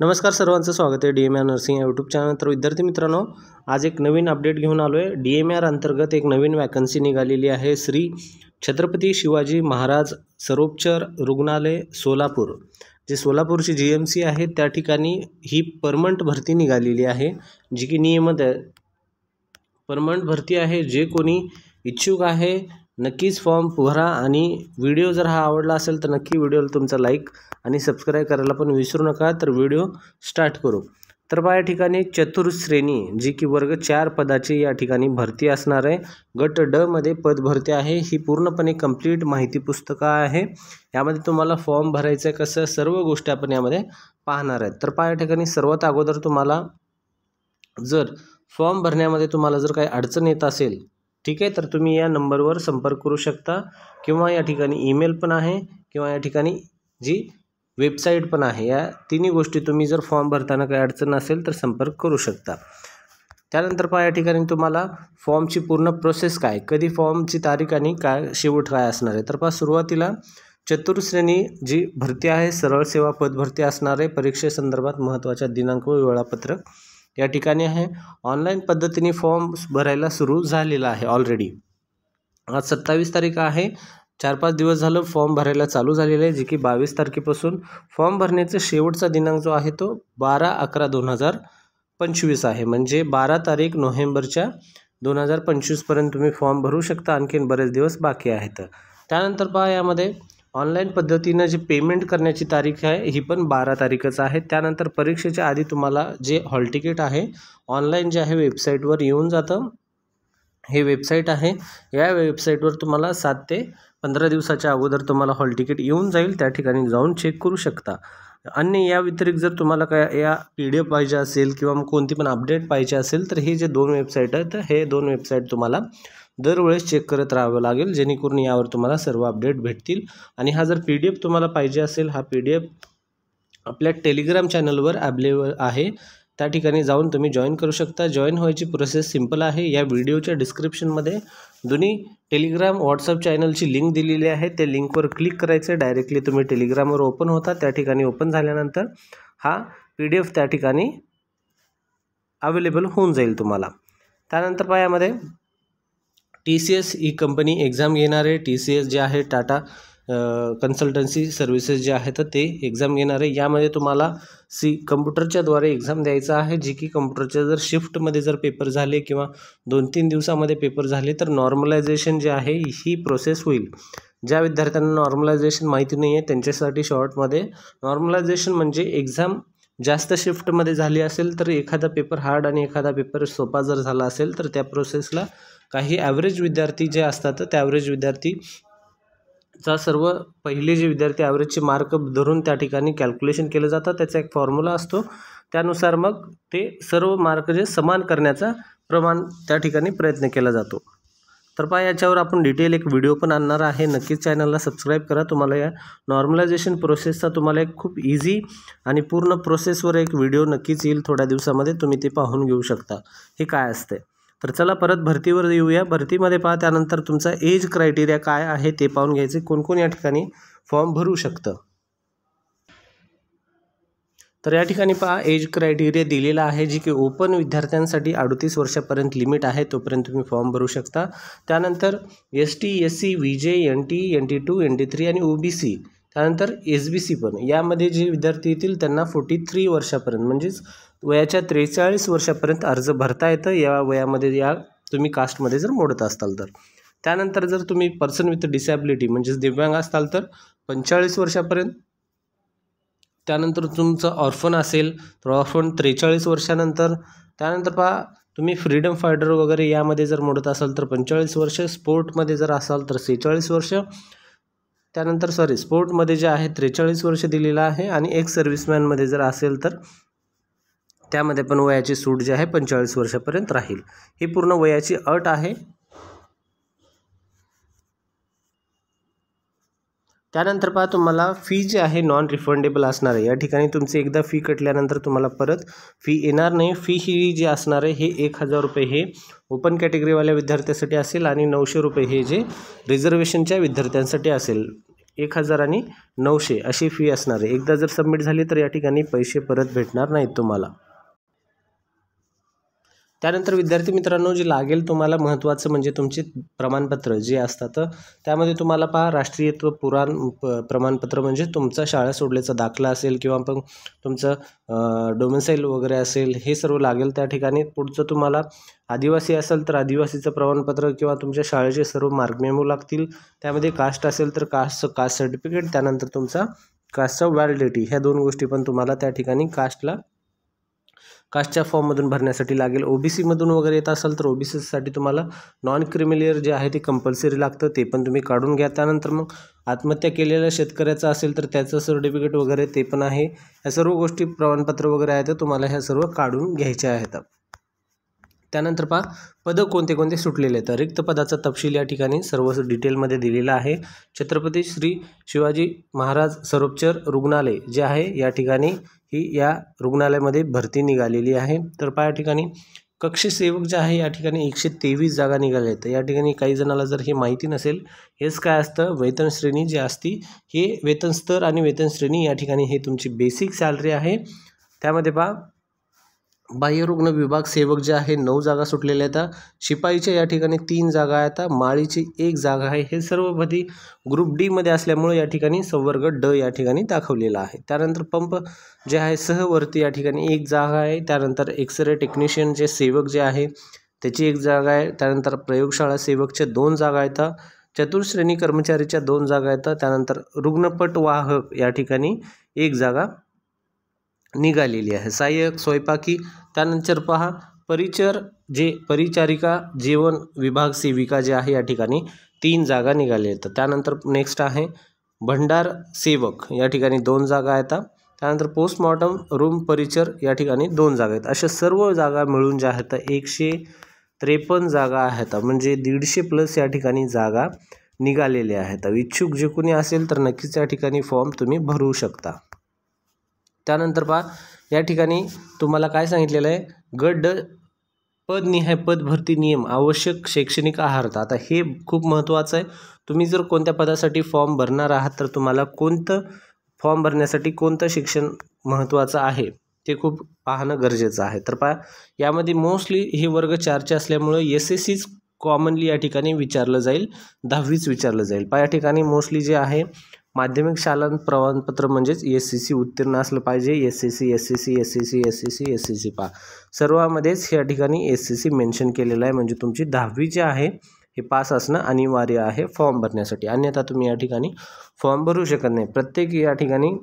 नमस्कार सर्वांचं स्वागत आहे DMR नर्सिंग या यूट्यूब चॅनल। तर विद्यार्थी मित्रांनो, आज एक नवीन अपडेट घेऊन आलो आहे। DMR अंतर्गत एक नवीन वॅकन्सी निघालेली आहे। श्री छत्रपती शिवाजी महाराज सर्वोपचार रुग्णालय सोलापूर, जे सोलापूरची GMC आहे त्या ठिकाणी ही परमनंट भरती निघालेली आहे, जी की नियमित परमनंट भरती आहे। जे कोणी इच्छुक आहे नक्कीच फॉर्म भरा आणि व्हिडिओ जर हा आवडला असेल तर नक्की व्हिडिओला तुमचा लाईक आणि सबस्क्राइब करायला पण विसरू नका। तर व्हिडिओ स्टार्ट करू। तर या ठिकाणी चतुर्श्रेणी जी की वर्ग 4 पदाची या ठिकाणी भरती असणार आहे। गट ड मध्ये पद भरती आहे। ही पूर्णपणे कंप्लीट माहिती पुस्तिका आहे। यामध्ये तुम्हाला फॉर्म भरायचं कसं सर्व गोष्टी आपण यामध्ये पाहणार आहेत। तर या ठिकाणी सर्वात अगोदर तुम्हाला जर फॉर्म भरण्यामध्ये तुम्हाला जर काही अडचण येत असेल, ठीक आहे, तर तुम्ही या नंबरवर संपर्क करू शकता किंवा या ठिकाणी ईमेल पण आहे किंवा या ठिकाणी जी वेबसाईट पण आहे। या तिन्ही गोष्टी तुम्ही जर फॉर्म भरताना काही अडचण असेल तर संपर्क करू शकता। त्यानंतर या ठिकाणी तुम्हाला फॉर्मची पूर्ण प्रोसेस काय, कधी फॉर्मची तारीख आणि काय शेवट काय असणार आहे। तर सुरुवातीला चतुर्श्रेणी जी भरती आहे सरळ सेवा पद भरती असणार आहे। परीक्षेसंदर्भात महत्त्वाच्या दिनांक व वेळापत्रक या ठिकाणी आहे। ऑनलाईन पद्धतीने फॉर्म भरायला सुरू झालेला आहे ऑलरेडी। आज 27 तारीख आहे। 4-5 दिवस झालं फॉर्म भरायला चालू झालेलं आहे, जे की 22 तारखेपासून फॉर्म भरण्याचा शेवटचा दिनांक जो आहे तो 12/11/2025 आहे। म्हणजे 12 तारीख नोव्हेंबरच्या 2025 पर्यंत तुम्ही फॉर्म भरू शकता। आणखीन बरेच दिवस बाकी आहेत। त्यानंतर यामध्ये ऑनलाईन पद्धतीने जे पेमेंट करण्याची तारीख आहे ही पण 12 तारीखच आहे। त्यानंतर परीक्षेच्या आधी तुम्हाला जे हॉल तिकीट आहे ऑनलाईन जे आहे वेबसाईटवर येऊन जातं। हे वेबसाईट आहे, या वेबसाईटवर तुम्हाला 7 ते 15 दिवसाच्या अगोदर तुम्हाला हॉल तिकीट येऊन जाईल। त्या ठिकाणी जाऊन चेक करू शकता। आणि या व्यतिरिक्त जर तुम्हाला काय या PDF पाहिजे असेल किंवा मग कोणती पण अपडेट पाहिजे असेल तर हे जे 2 वेबसाईट आहेत हे 2 वेबसाईट तुम्हाला दरवेळेस चेक करत राहावं लागेल, जेणेकरून यावर तुम्हाला सर्व अपडेट भेटतील। आणि हा जर PDF तुम्हाला पाहिजे असेल, हा PDF आपल्या टेलिग्राम चॅनलवर अवेलेबल आहे। त्या ठिकाणी जाऊन तुम्ही जॉईन करू शकता। जॉईन व्हायची प्रोसेस सिंपल आहे। या व्हिडिओच्या डिस्क्रिप्शनमध्ये दोन्ही टेलिग्राम व्हॉट्सअप चॅनलची लिंक दिलेली आहे। त्या लिंकवर क्लिक करायचं, डायरेक्टली तुम्ही टेलिग्रामवर ओपन होता। त्या ठिकाणी ओपन झाल्यानंतर हा PDF त्या ठिकाणी अवेलेबल होऊन जाईल तुम्हाला। त्यानंतर यामध्ये TCS ही कंपनी एक्झाम घेणार आहे। TCS जे आहे टाटा कन्सल्टन्सी सर्व्हिसेस जे आहेत ते एक्झाम घेणार आहे। यामध्ये तुम्हाला कम्प्युटरच्या द्वारे एक्झाम द्यायचा आहे, जी की कम्प्युटरच्या जर शिफ्टमध्ये जर पेपर झाले किंवा 2-3 दिवसामध्ये पेपर झाले तर नॉर्मलायझेशन जे आहे ही प्रोसेस होईल। ज्या विद्यार्थ्यांना नॉर्मलायझेशन माहिती नाही आहे त्यांच्यासाठी शॉर्टमध्ये नॉर्मलायझेशन म्हणजे एक्झाम जास्त शिफ्टमध्ये झाली असेल तर एखादा पेपर हार्ड आणि एखादा पेपर सोपा जर झाला असेल तर त्या प्रोसेसला काही ॲव्हरेज विद्यार्थी जे असतात त्या ॲव्हरेज विद्यार्थीचा सर्व पहिले जे विद्यार्थी ॲव्हरेजचे मार्क धरून त्या ठिकाणी कॅल्क्युलेशन केलं जातं। त्याचा एक फॉर्म्युला असतो, त्यानुसार मग ते सर्व मार्क जे समान करण्याचा प्रमाण त्या ठिकाणी प्रयत्न केला जातो। तर याच्यावर आपण डिटेल एक व्हिडिओ पण आणणार आहे। नक्कीच चॅनलला सबस्क्राईब करा। तुम्हाला या नॉर्मलायझेशन प्रोसेसचा तुम्हाला एक खूप इझी आणि पूर्ण प्रोसेसवर एक व्हिडिओ नक्कीच येईल थोड्या दिवसामध्ये, तुम्ही ते पाहून घेऊ शकता हे काय असते। तर चला परत भरतीवर येऊया। भरतीमध्ये त्यानंतर तुमचा एज क्रायटेरिया काय आहे ते पाहून घ्यायचे, कोण कोण या ठिकाणी फॉर्म भरू शकतं। तर या ठिकाणी एज क्रायटेरिया दिलेला आहे, जी की ओपन विद्यार्थ्यांसाठी 38 वर्षापर्यंत लिमिट आहे, तोपर्यंत तुम्ही फॉर्म भरू शकता। त्यानंतर ST SC VJ NT NT2 NT3 आणि OBC, त्यानंतर SBC पण यामध्ये जे विद्यार्थी येतील त्यांना 43 वर्षापर्यंत म्हणजेच वयाच्या 43 वर्षापर्यंत अर्ज भरता येतं। या वयामध्ये या तुम्ही कास्टमध्ये जर मोडत असाल तर। त्यानंतर जर तुम्ही पर्सन विथ डिसॅबिलिटी म्हणजेच दिव्यांग असाल तर 45 वर्षापर्यंत। त्यानंतर तुमचं ऑर्फन असेल तर ऑर्फन 43 वर्षानंतर। त्यानंतर तुम्ही फ्रीडम फायटर वगैरे यामध्ये जर मोडत असाल तर 45 वर्ष। स्पोर्टमध्ये जर असाल तर 46 वर्ष। त्यानंतर स्पोर्टमध्ये जे आहे 43 वर्ष दिलेलं आहे। आणि एक्स सर्व्हिसमॅनमध्ये जर असेल तर त्यामध्ये पण वयाची सूट जी आहे 45 वर्षापर्यंत राहील। ही पूर्ण वयाची अट आहे। त्यानंतर तुम्हाला फी जी आहे नॉन रिफंडेबल असणार आहे। या ठिकाणी तुमची एकदा फी कटल्यानंतर तुम्हाला परत फी येणार नाही। फी ही जी असणार आहे हे 1000 रुपये हे ओपन कॅटेगरीवाल्या विद्यार्थ्यांसाठी असेल आणि 900 रुपये हे जे रिझर्वेशनच्या विद्यार्थ्यांसाठी असेल। 1000 आणि 900 अशी फी असणार आहे. एकदा जर सबमिट झाली तर या ठिकाणी पैसे परत भेटणार नाहीत तुम्हाला. त्यानंतर विद्यार्थी मित्रांनो, जे लागेल तुम्हाला महत्त्वाचं म्हणजे तुमचे प्रमाणपत्र जे असतात, त्यामध्ये तुम्हाला पहा राष्ट्रीयत्व प्रमाणपत्र म्हणजे तुमचा शाळा सोडल्याचा दाखला असेल किंवा पण तुमचं डोमेसाईल वगैरे असेल, हे सर्व लागेल त्या ठिकाणी. पुढचं तुम्हाला आदिवासी असेल तर आदिवासीचं प्रमाणपत्र किंवा तुमच्या शाळेचे सर्व मार्ग मेमो लागतील. त्यामध्ये कास्ट असेल तर कास्ट सर्टिफिकेट, त्यानंतर तुमचा कास्टचा व्हॅलिडिटी, ह्या 2 गोष्टी पण तुम्हाला त्या ठिकाणी कास्टच्या फॉर्ममधून भरण्यासाठी लागेल. OBCमधून वगैरे येत असाल तर OBCसाठी तुम्हाला नॉन क्रिमिलियर जे आहे ते कंपल्सरी लागतं, ते पण तुम्ही काढून घ्या. त्यानंतर मग आत्महत्या केलेल्या शेतकऱ्याचं असेल तर त्याचं सर्टिफिकेट वगैरे ते पण आहे. ह्या सर्व गोष्टी प्रमाणपत्र वगैरे आहेत, तुम्हाला ह्या सर्व काढून घ्यायच्या आहेत. त्यानंतर पहा पदं कोणते कोणते सुटलेले आहेत. रिक्त पदाचा तपशील या ठिकाणी सर्व डिटेलमध्ये दिलेला आहे. छत्रपती श्री शिवाजी महाराज सर्वोपचार रुग्णालय जे आहे या ठिकाणी ही या रुग्णालयामध्ये भरती निघालेली आहे. तर पहा या ठिकाणी कक्ष सेवक जे आहे या ठिकाणी 123 जागा निघाल्या आहेत. या ठिकाणी काही जणाला जर हे माहिती नसेल, हेच काय असतं, वेतन श्रेणी जी असती, हे वेतन स्तर आणि वेतन श्रेणी या ठिकाणी हे तुमची बेसिक सॅलरी आहे. त्यामध्ये पहा बाह्यरुग्ण विभाग सेवक जे आहे 9 जागा सुटलेल्या आहेत. शिपाईच्या या ठिकाणी 3 जागा आहेत. माळीची 1 जागा आहे. हे सर्व पदी ग्रुप डी मध्ये असल्यामुळे या ठिकाणी संवर्ग ड या ठिकाणी दाखवलेला आहे. त्यानंतर पंप जे आहे सहवर्ती या ठिकाणी 1 जागा आहे. त्यानंतर एक्सरे टेक्निशियन जे सेवक जे आहे त्याची 1 जागा आहे. त्यानंतर प्रयोगशाळा सेवकच्या 2 जागा आहेत. चतुर्श्रेणी कर्मचारीच्या 2 जागा आहेत. त्यानंतर रुग्णपट वाहक या ठिकाणी 1 जागा निघालेली आहे. सहाय्यक स्वयंपाकी, त्यानंतर पहा परिचारिका जेवण विभाग सेविका जे आहे या ठिकाणी 3 जागा निघाल्या आहेत. त्यानंतर नेक्स्ट आहे भंडार सेवक या ठिकाणी 2 जागा आहेत. त्यानंतर पोस्टमॉर्टम रूम परिचर या ठिकाणी 2 जागा आहेत. अशा सर्व जागा मिळून ज्या आहेत 153 जागा आहेत. म्हणजे 150+ या ठिकाणी जागा निघालेल्या आहेत. इच्छुक जे कोणी असेल तर नक्कीच या ठिकाणी फॉर्म तुम्ही भरू शकता. त्यानंतर पहा या ठिकाणी तुम्हाला काय सांगितलेलं आहे, गट पदनिहाय पद भरती नियम आवश्यक शैक्षणिक अर्हता. आता हे खूप महत्त्वाचं आहे. तुम्ही जर कोणत्या पदासाठी फॉर्म भरणार आहात तर तुम्हाला फॉर्म भरण्यासाठी कोणतं शिक्षण महत्त्वाचं आहे ते खूप पाहणं गरजेचं आहे. तर पहा यामध्ये मोस्टली हे वर्ग 4चे असल्यामुळे SSCच कॉमनली या ठिकाणी विचारलं जाईल, 10वीच विचारलं जाईल. पहा या ठिकाणी मोस्टली जे आहे माध्यमिक शालांत प्रमाणपत्र म्हणजेच SCC उत्तीर्ण असलं पाहिजे. SCC पहा सर्वांमध्येच या ठिकाणी SCC मेन्शन केलेलं आहे. म्हणजे तुमची 10वी जे आहे हे पास असणं अनिवार्य आहे फॉर्म भरण्यासाठी, अन्यथा तुम्ही या ठिकाणी फॉर्म भरू शकत नाही. प्रत्येक या ठिकाणी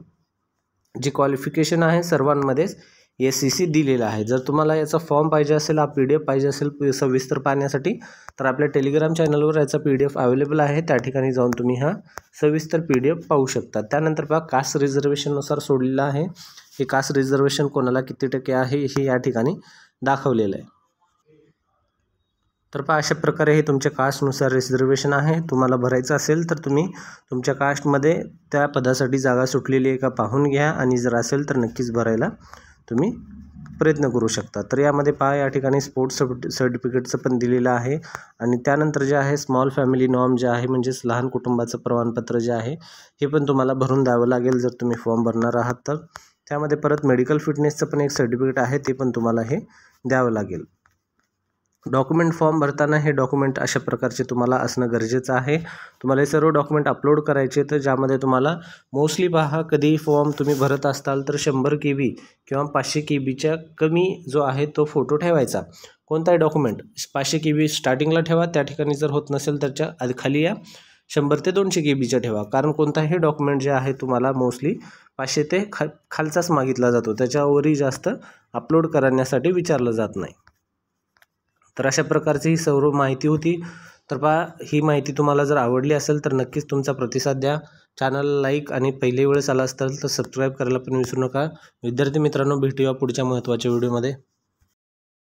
जे क्वालिफिकेशन आहे सर्वांमध्येच SCC दिलेला आहे. जर तुम्हाला याचा फॉर्म पाहिजे असेल, हा PDF पाहिजे असेल सविस्तर पाहण्यासाठी, तर आपल्या टेलिग्राम चॅनलवर याचा PDF अवेलेबल आहे. त्या ठिकाणी जाऊन तुम्ही हा सविस्तर PDF पाहू शकता. त्यानंतर पहा कास्ट रिझर्वेशननुसार सोडलेलं आहे. हे कास्ट रिझर्वेशन कोणाला किती टक्के आहे हे या ठिकाणी दाखवलेलं आहे. तर पहा अशा प्रकारे हे तुमच्या कास्टनुसार रिझर्वेशन आहे. तुम्हाला भरायचं असेल तर तुम्ही तुमच्या कास्टमध्ये त्या पदासाठी जागा सुटलेली आहे का पाहून घ्या, आणि जर असेल तर नक्कीच भरायला तुम्ही प्रयत्न करू शकता. तर यामध्ये पहा या ठिकाणी स्पोर्ट्स सर्टिफिकेटचं पण दिलेलं आहे. आणि त्यानंतर जे आहे स्मॉल फॅमिली नॉर्म जे आहे म्हणजेच लहान कुटुंबाचं प्रमाणपत्र जे आहे हे पण तुम्हाला भरून द्यावं लागेल जर तुम्ही फॉर्म भरणार आहात तर. त्यामध्ये परत मेडिकल फिटनेसचं पण एक सर्टिफिकेट आहे, ते पण तुम्हाला हे द्यावं लागेल. डॉक्युमेंट फॉर्म भरताना हे डॉक्युमेंट अशा प्रकारचे तुम्हाला असणं गरजेचं आहे. तुम्हाला हे सर्व डॉक्युमेंट अपलोड करायचे, तर ज्यामध्ये तुम्हाला मोस्टली पहा कधी फॉर्म तुम्ही भरत असताल तर 100 KB किंवा 500 KBच्या कमी जो आहे तो फोटो ठेवायचा. कोणताही डॉक्युमेंट 500 KB स्टार्टिंगला ठेवा, त्या ठिकाणी जर होत नसेल त्याच्या खाली या 100 ते 200 KBच्या ठेवा. कारण कोणताही डॉक्युमेंट जे आहे तुम्हाला मोस्टली 500 ते खालचाच मागितला जातो, त्याच्यावरही जास्त अपलोड करण्यासाठी विचारलं जात नाही. तर अशा प्रकारची ही सर्व माहिती होती. तर पहा ही माहिती तुम्हाला जर आवडली असेल तर नक्कीच तुमचा प्रतिसाद द्या. चॅनलला लाईक आणि पहिली वेळेस आला असेल तर सबस्क्राईब करायला पण विसरू नका. विद्यार्थी मित्रांनो, भेटूया पुढच्या महत्त्वाच्या व्हिडिओमध्ये.